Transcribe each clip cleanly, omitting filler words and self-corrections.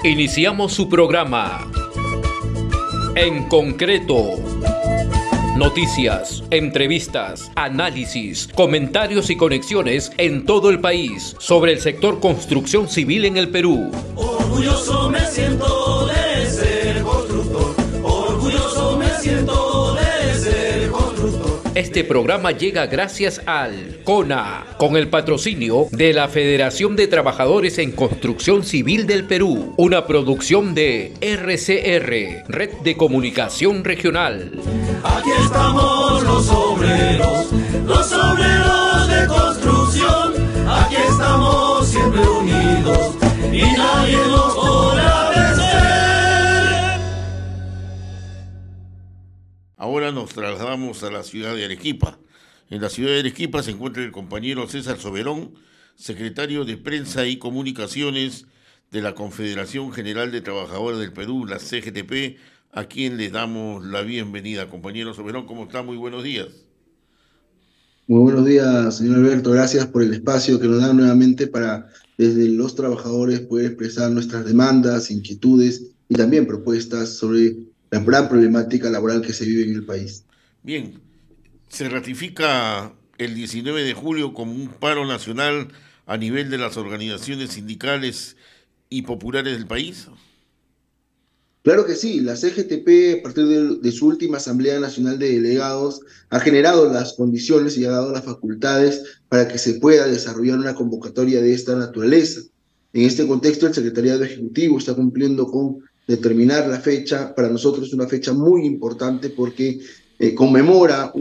Iniciamos su programa En Concreto. Noticias, entrevistas, análisis, comentarios y conexiones en todo el país sobre el sector construcción civil en el Perú. Orgulloso me siento de ser constructor. Orgulloso me siento de ser constructor. Este programa llega gracias al CONA, con el patrocinio de la Federación de Trabajadores en Construcción Civil del Perú, una producción de RCR, Red de Comunicación Regional. Aquí estamos los obreros de construcción. Aquí estamos siempre unidos y nadie nos podrá vencer. Ahora nos trasladamos a la ciudad de Arequipa. En la ciudad de Arequipa se encuentra el compañero César Soberón, secretario de Prensa y Comunicaciones de la Confederación General de Trabajadores del Perú, la CGTP, a quien le damos la bienvenida. Compañero Soberón, ¿cómo está? Muy buenos días. Muy buenos días, señor Alberto. Gracias por el espacio que nos dan nuevamente para, desde los trabajadores, poder expresar nuestras demandas, inquietudes y también propuestas sobre la gran problemática laboral que se vive en el país. Bien, se ratifica el 19 de julio como un paro nacional a nivel de las organizaciones sindicales y populares del país. Claro que sí, la CGTP, a partir de su última Asamblea Nacional de Delegados, ha generado las condiciones y ha dado las facultades para que se pueda desarrollar una convocatoria de esta naturaleza. En este contexto, el Secretariado Ejecutivo está cumpliendo con determinar la fecha. Para nosotros es una fecha muy importante porque conmemora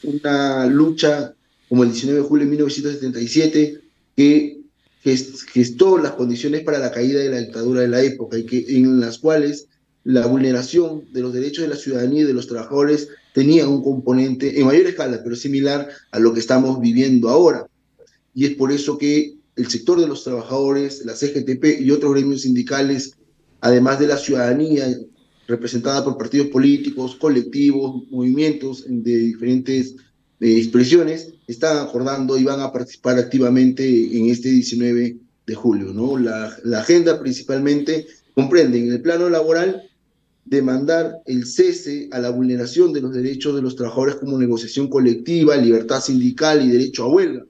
una lucha como el 19 de julio de 1977 que gestó las condiciones para la caída de la dictadura de la época y en las cuales la vulneración de los derechos de la ciudadanía y de los trabajadores tenía un componente en mayor escala, pero similar a lo que estamos viviendo ahora. Y es por eso que el sector de los trabajadores, la CGTP y otros gremios sindicales, además de la ciudadanía representada por partidos políticos, colectivos, movimientos de diferentes expresiones, están acordando y van a participar activamente en este 19 de julio, ¿no? La agenda principalmente comprende en el plano laboral demandar el cese a la vulneración de los derechos de los trabajadores como negociación colectiva, libertad sindical y derecho a huelga.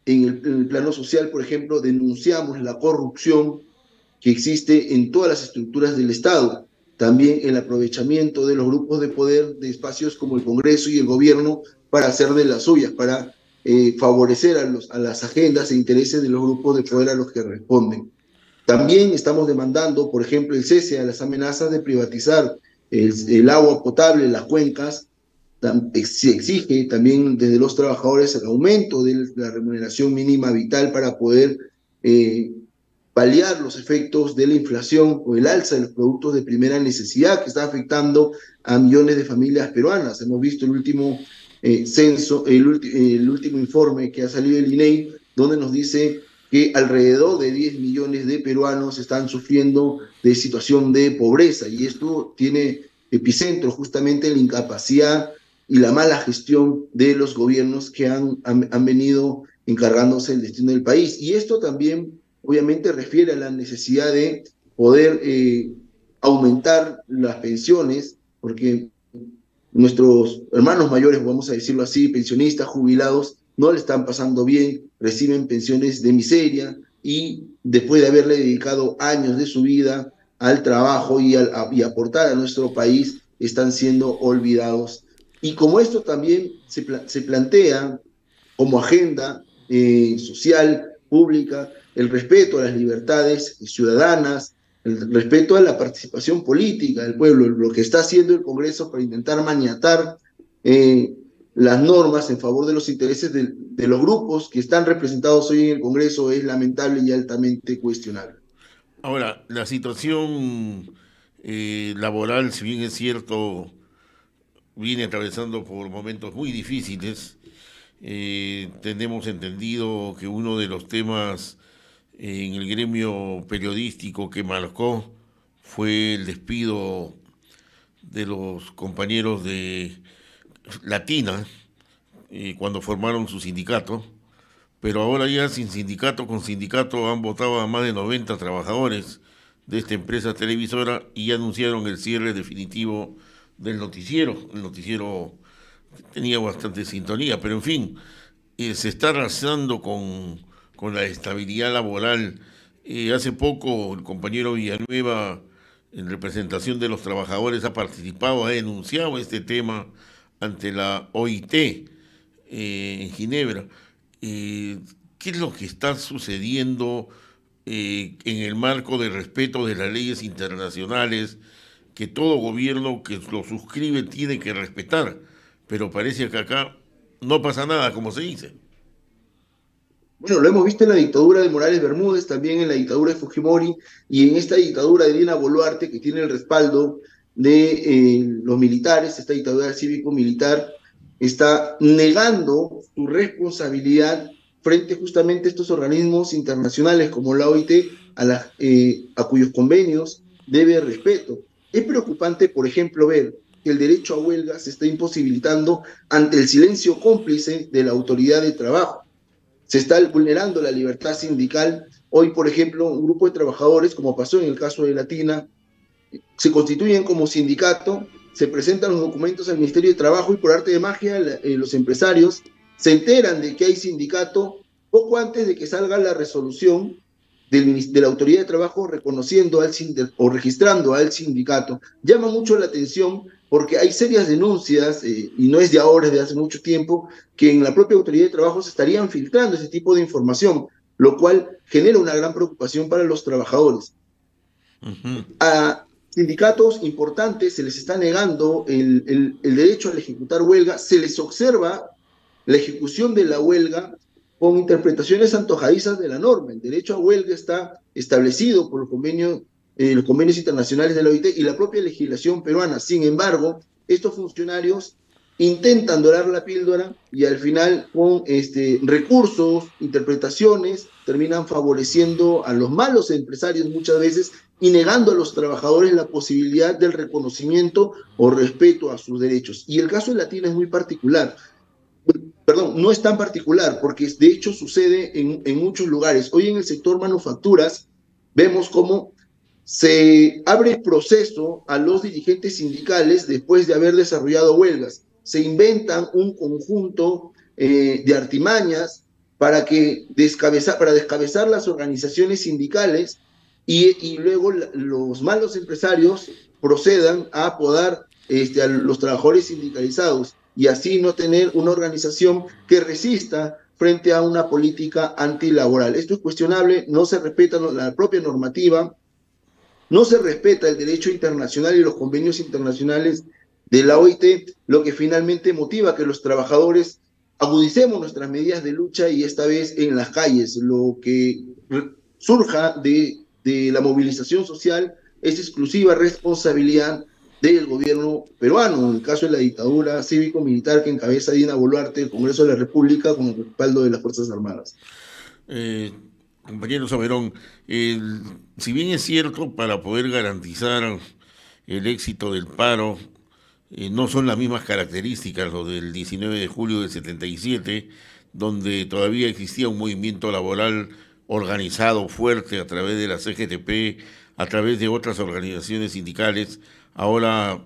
En el plano social, por ejemplo, denunciamos la corrupción que existe en todas las estructuras del Estado, también el aprovechamiento de los grupos de poder de espacios como el Congreso y el Gobierno para hacer de las suyas, para favorecer a las agendas e intereses de los grupos de poder a los que responden. También estamos demandando, por ejemplo, el cese a las amenazas de privatizar el agua potable, las cuencas. Se exige también desde los trabajadores el aumento de la remuneración mínima vital para poder paliar los efectos de la inflación o el alza de los productos de primera necesidad que está afectando a millones de familias peruanas. Hemos visto el último censo, el último informe que ha salido del INEI, donde nos dice que alrededor de 10 millones de peruanos están sufriendo de situación de pobreza, y esto tiene epicentro justamente en la incapacidad y la mala gestión de los gobiernos que han venido encargándose del destino del país. Y esto también obviamente refiere a la necesidad de poder aumentar las pensiones, porque nuestros hermanos mayores, vamos a decirlo así, pensionistas, jubilados, no le están pasando bien, reciben pensiones de miseria y después de haberle dedicado años de su vida al trabajo y aportar a nuestro país, están siendo olvidados. Y como esto también se plantea como agenda social, pública, el respeto a las libertades ciudadanas, el respeto a la participación política del pueblo, lo que está haciendo el Congreso para intentar maniatar las normas en favor de los intereses de los grupos que están representados hoy en el Congreso es lamentable y altamente cuestionable. Ahora, la situación laboral, si bien es cierto, viene atravesando por momentos muy difíciles. Tenemos entendido que uno de los temas en el gremio periodístico que marcó fue el despido de los compañeros de Latina cuando formaron su sindicato, pero ahora ya sin sindicato, con sindicato han votado a más de 90 trabajadores de esta empresa televisora y anunciaron el cierre definitivo del noticiero. El noticiero tenía bastante sintonía, pero en fin, se está arrasando con la estabilidad laboral. Hace poco el compañero Villanueva, en representación de los trabajadores, ha participado, ha denunciado este tema ante la OIT en Ginebra. ¿Qué es lo que está sucediendo en el marco del respeto de las leyes internacionales que todo gobierno que lo suscribe tiene que respetar? Pero parece que acá no pasa nada, como se dice. Bueno, lo hemos visto en la dictadura de Morales Bermúdez, también en la dictadura de Fujimori y en esta dictadura de Dina Boluarte, que tiene el respaldo de los militares. Esta dictadura cívico-militar está negando su responsabilidad frente justamente a estos organismos internacionales como la OIT, a cuyos convenios debe respeto. Es preocupante, por ejemplo, ver que el derecho a huelga se está imposibilitando ante el silencio cómplice de la autoridad de trabajo. Se está vulnerando la libertad sindical. Hoy, por ejemplo, un grupo de trabajadores, como pasó en el caso de Latina, se constituyen como sindicato, se presentan los documentos al Ministerio de Trabajo y por arte de magia los empresarios se enteran de que hay sindicato poco antes de que salga la resolución de la Autoridad de Trabajo reconociendo o registrando al sindicato. Llama mucho la atención porque hay serias denuncias, y no es de ahora, es de hace mucho tiempo, que en la propia Autoridad de Trabajo se estarían filtrando ese tipo de información, lo cual genera una gran preocupación para los trabajadores. A sindicatos importantes se les está negando el derecho a ejecutar huelga, se les observa la ejecución de la huelga con interpretaciones antojadizas de la norma. El derecho a huelga está establecido por los convenios internacionales de la OIT y la propia legislación peruana. Sin embargo, estos funcionarios intentan dorar la píldora y al final con recursos, interpretaciones, terminan favoreciendo a los malos empresarios muchas veces y negando a los trabajadores la posibilidad del reconocimiento o respeto a sus derechos. Y el caso de Latina es muy particular. Perdón, no es tan particular porque de hecho sucede en muchos lugares. Hoy en el sector manufacturas vemos cómo se abre proceso a los dirigentes sindicales después de haber desarrollado huelgas. Se inventan un conjunto de artimañas para descabezar las organizaciones sindicales y luego los malos empresarios procedan a apodar a los trabajadores sindicalizados y así no tener una organización que resista frente a una política antilaboral. Esto es cuestionable, no se respeta la propia normativa, no se respeta el derecho internacional y los convenios internacionales de la OIT, lo que finalmente motiva que los trabajadores agudicemos nuestras medidas de lucha y esta vez en las calles. Lo que surja de la movilización social es exclusiva responsabilidad del gobierno peruano, en el caso de la dictadura cívico-militar que encabeza Dina Boluarte, el Congreso de la República, con el respaldo de las Fuerzas Armadas. Compañero Soberón, si bien es cierto, para poder garantizar el éxito del paro, no son las mismas características lo del 19 de julio del 77, donde todavía existía un movimiento laboral organizado, fuerte, a través de la CGTP, a través de otras organizaciones sindicales. Ahora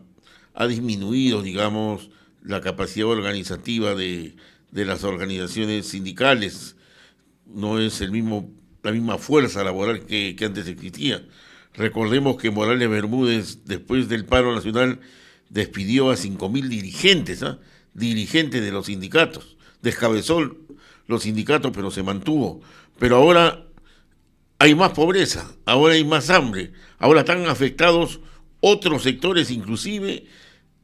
ha disminuido, digamos, la capacidad organizativa de las organizaciones sindicales. No es la misma fuerza laboral que antes existía. Recordemos que Morales Bermúdez, después del paro nacional, despidió a 5.000 dirigentes, dirigentes de los sindicatos. Descabezó los sindicatos, pero se mantuvo. Pero ahora hay más pobreza, ahora hay más hambre, ahora están afectados otros sectores, inclusive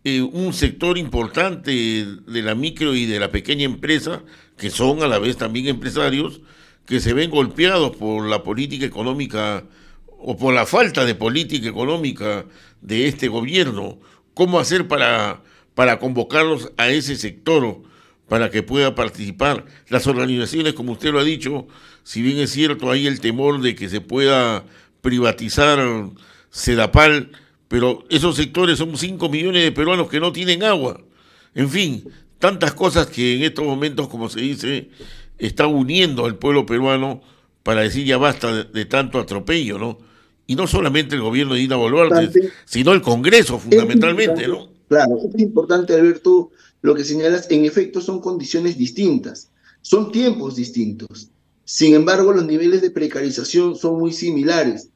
un sector importante de la micro y de la pequeña empresa, que son a la vez también empresarios, que se ven golpeados por la política económica o por la falta de política económica de este gobierno. ¿Cómo hacer para convocarlos a ese sector para que pueda participar? Las organizaciones, como usted lo ha dicho, si bien es cierto, hay el temor de que se pueda privatizar Sedapal, pero esos sectores son 5 millones de peruanos que no tienen agua. En fin, tantas cosas que en estos momentos, como se dice, está uniendo al pueblo peruano para decir ya basta de tanto atropello, ¿no? Y no solamente el gobierno de Dina Boluarte, Importante, sino el Congreso es fundamentalmente, importante, ¿no? claro, es importante, Alberto, lo que señalas, en efecto son condiciones distintas, son tiempos distintos. Sin embargo, los niveles de precarización son muy similares.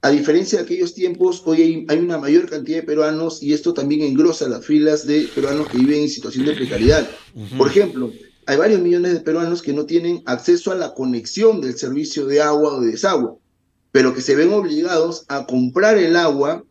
A diferencia de aquellos tiempos, hoy hay una mayor cantidad de peruanos y esto también engrosa las filas de peruanos que viven en situación de precariedad. Por ejemplo, hay varios millones de peruanos que no tienen acceso a la conexión del servicio de agua o de desagüe, pero que se ven obligados a comprar el agua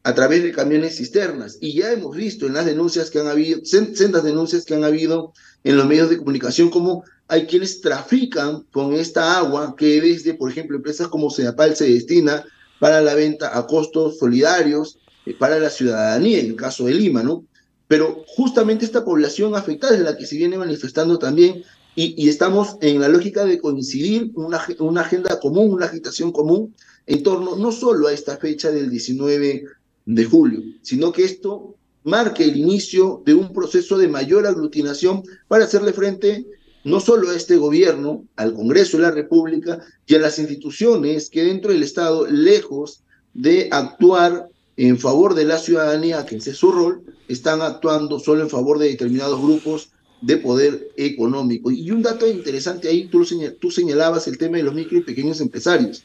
a través de camiones cisternas. Y ya hemos visto en las denuncias que han habido, sendas denuncias que han habido en los medios de comunicación, como hay quienes trafican con esta agua que desde, por ejemplo, empresas como Sedapal se destina para la venta a costos solidarios para la ciudadanía, en el caso de Lima, ¿no? Pero justamente esta población afectada es la que se viene manifestando también y estamos en la lógica de coincidir una agenda común, una agitación común en torno no solo a esta fecha del 19 de julio, sino que esto marque el inicio de un proceso de mayor aglutinación para hacerle frente no solo a este gobierno, al Congreso de la República y a las instituciones que dentro del Estado, lejos de actuar en favor de la ciudadanía, que ese es su rol, están actuando solo en favor de determinados grupos de poder económico. Y un dato interesante ahí, tú señalabas el tema de los micro y pequeños empresarios.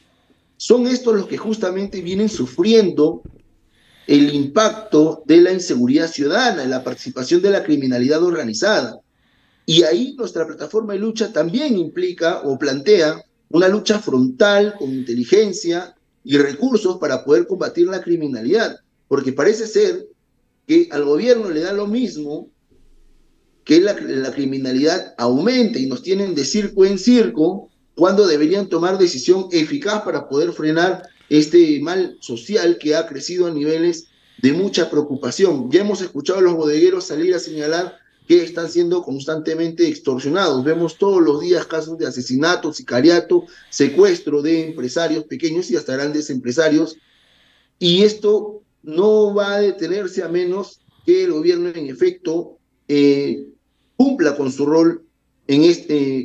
Son estos los que justamente vienen sufriendo el impacto de la inseguridad ciudadana, de la participación de la criminalidad organizada. Y ahí nuestra plataforma de lucha también implica o plantea una lucha frontal con inteligencia y recursos para poder combatir la criminalidad, porque parece ser que al gobierno le da lo mismo que la criminalidad aumente y nos tienen de circo en circo cuando deberían tomar decisión eficaz para poder frenar este mal social que ha crecido a niveles de mucha preocupación. Ya hemos escuchado a los bodegueros salir a señalar que están siendo constantemente extorsionados. Vemos todos los días casos de asesinato, sicariato, secuestro de empresarios pequeños y hasta grandes empresarios. Y esto no va a detenerse a menos que el gobierno en efecto cumpla con su rol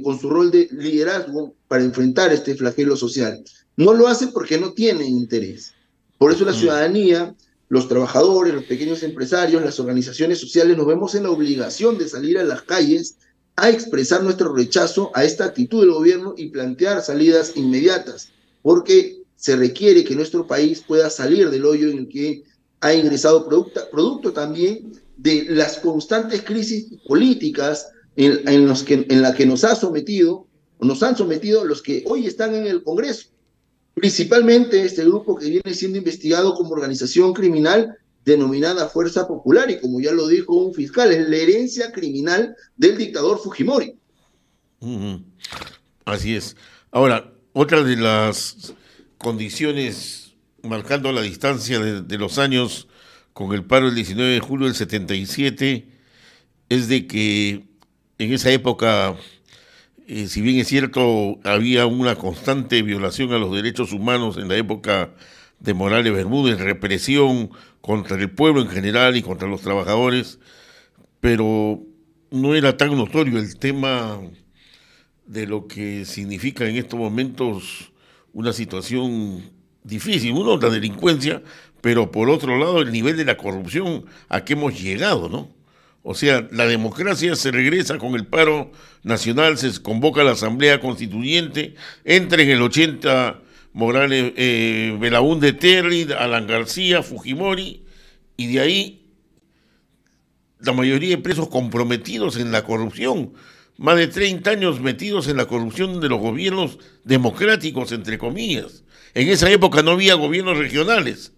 con su rol de liderazgo para enfrentar este flagelo social. No lo hace porque no tiene interés. Por eso la ciudadanía, los trabajadores, los pequeños empresarios, las organizaciones sociales, nos vemos en la obligación de salir a las calles a expresar nuestro rechazo a esta actitud del gobierno y plantear salidas inmediatas, porque se requiere que nuestro país pueda salir del hoyo en el que ha ingresado producto también de las constantes crisis políticas en la que nos han sometido los que hoy están en el Congreso. Principalmente este grupo que viene siendo investigado como organización criminal denominada Fuerza Popular, y como ya lo dijo un fiscal, es la herencia criminal del dictador Fujimori. Así es. Ahora, otra de las condiciones marcando la distancia de los años con el paro del 19 de julio del 77 es de que en esa época, si bien es cierto, había una constante violación a los derechos humanos en la época de Morales Bermúdez, represión contra el pueblo en general y contra los trabajadores, pero no era tan notorio el tema de lo que significa en estos momentos una situación difícil. Uno, la delincuencia, pero por otro lado el nivel de la corrupción a que hemos llegado, ¿no? O sea, la democracia se regresa con el paro nacional, se convoca la Asamblea Constituyente, entra en el 80 Morales, Belaúnde Terry, Alan García, Fujimori, y de ahí la mayoría de presos comprometidos en la corrupción, más de 30 años metidos en la corrupción de los gobiernos democráticos, entre comillas. En esa época no había gobiernos regionales.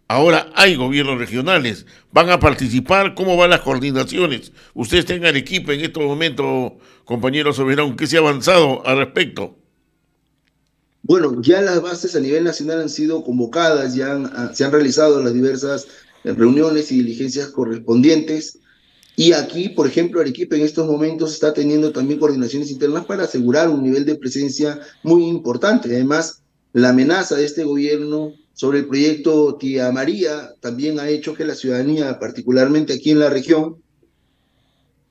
Ahora hay gobiernos regionales, van a participar. ¿Cómo van las coordinaciones? Usted está en Arequipa en estos momentos, compañero Soberón, ¿qué se ha avanzado al respecto? Bueno, ya las bases a nivel nacional han sido convocadas, se han realizado las diversas reuniones y diligencias correspondientes. Y aquí, por ejemplo, Arequipa en estos momentos está teniendo también coordinaciones internas para asegurar un nivel de presencia muy importante. Además, la amenaza de este gobierno sobre el proyecto Tía María también ha hecho que la ciudadanía, particularmente aquí en la región,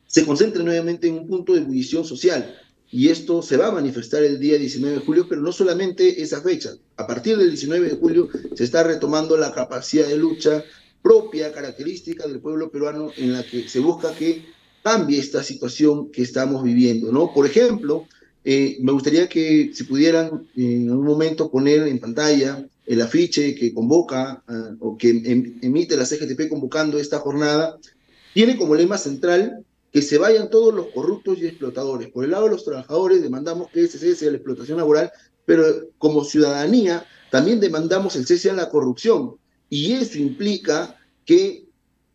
se concentre nuevamente en un punto de ebullición social. y esto se va a manifestar el día 19 de julio, pero no solamente esa fecha. A partir del 19 de julio se está retomando la capacidad de lucha propia, característica del pueblo peruano, en la que se busca que cambie esta situación que estamos viviendo, ¿no? Por ejemplo, me gustaría que se pudieran en un momento poner en pantalla el afiche que convoca o que emite la CGTP convocando esta jornada. Tiene como lema central que se vayan todos los corruptos y explotadores. Por el lado de los trabajadores demandamos que se cese la explotación laboral, pero como ciudadanía también demandamos el cese a la corrupción. Y eso implica que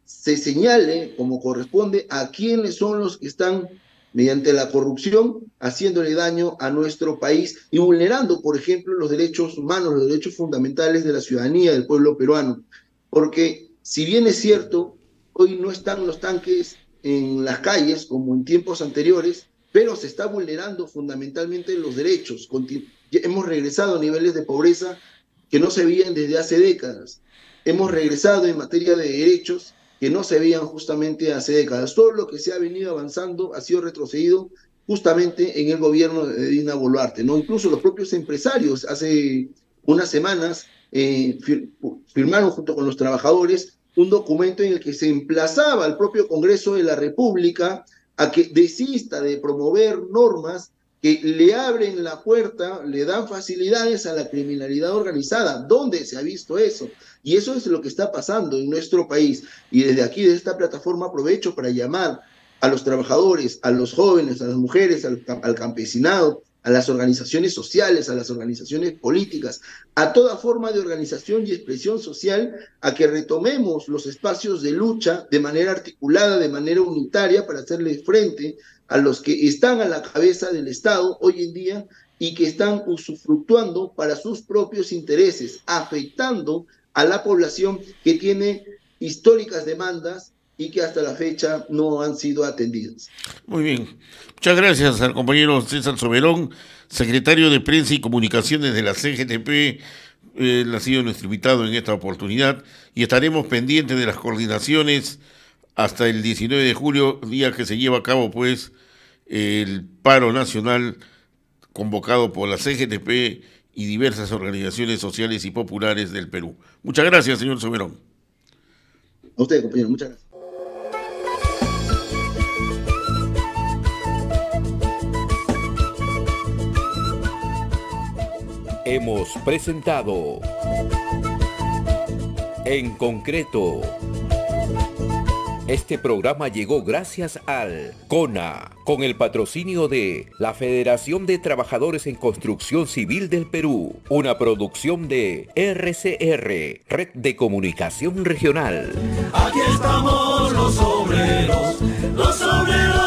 se señale como corresponde a quiénes son los que están mediante la corrupción haciéndole daño a nuestro país y vulnerando, por ejemplo, los derechos humanos, los derechos fundamentales de la ciudadanía, del pueblo peruano. Porque si bien es cierto, hoy no están los tanques en las calles como en tiempos anteriores, pero se está vulnerando fundamentalmente los derechos. Hemos regresado a niveles de pobreza que no se veían desde hace décadas. Hemos regresado en materia de derechos que no se veían justamente hace décadas. Todo lo que se ha venido avanzando ha sido retrocedido justamente en el gobierno de Dina Boluarte, ¿no? Incluso los propios empresarios hace unas semanas firmaron junto con los trabajadores un documento en el que se emplazaba al propio Congreso de la República a que desista de promover normas que le abren la puerta, le dan facilidades a la criminalidad organizada. ¿Dónde se ha visto eso? Y eso es lo que está pasando en nuestro país. Y desde aquí, desde esta plataforma, aprovecho para llamar a los trabajadores, a los jóvenes, a las mujeres, al campesinado, a las organizaciones sociales, a las organizaciones políticas, a toda forma de organización y expresión social, a que retomemos los espacios de lucha de manera articulada, de manera unitaria, para hacerle frente a los que están a la cabeza del Estado hoy en día y que están usufructuando para sus propios intereses, afectando a la población que tiene históricas demandas y que hasta la fecha no han sido atendidas. Muy bien. Muchas gracias al compañero César Soberón, secretario de Prensa y Comunicaciones de la CGTP. Él ha sido nuestro invitado en esta oportunidad y estaremos pendientes de las coordinaciones hasta el 19 de julio, día que se lleva a cabo pues el paro nacional convocado por la CGTP y diversas organizaciones sociales y populares del Perú. Muchas gracias, señor Soberón. A usted, compañero, muchas gracias. Hemos presentado En Concreto. Este programa llegó gracias al CONA, con el patrocinio de la Federación de Trabajadores en Construcción Civil del Perú, una producción de RCR, Red de Comunicación Regional. Aquí estamos los obreros, los obreros.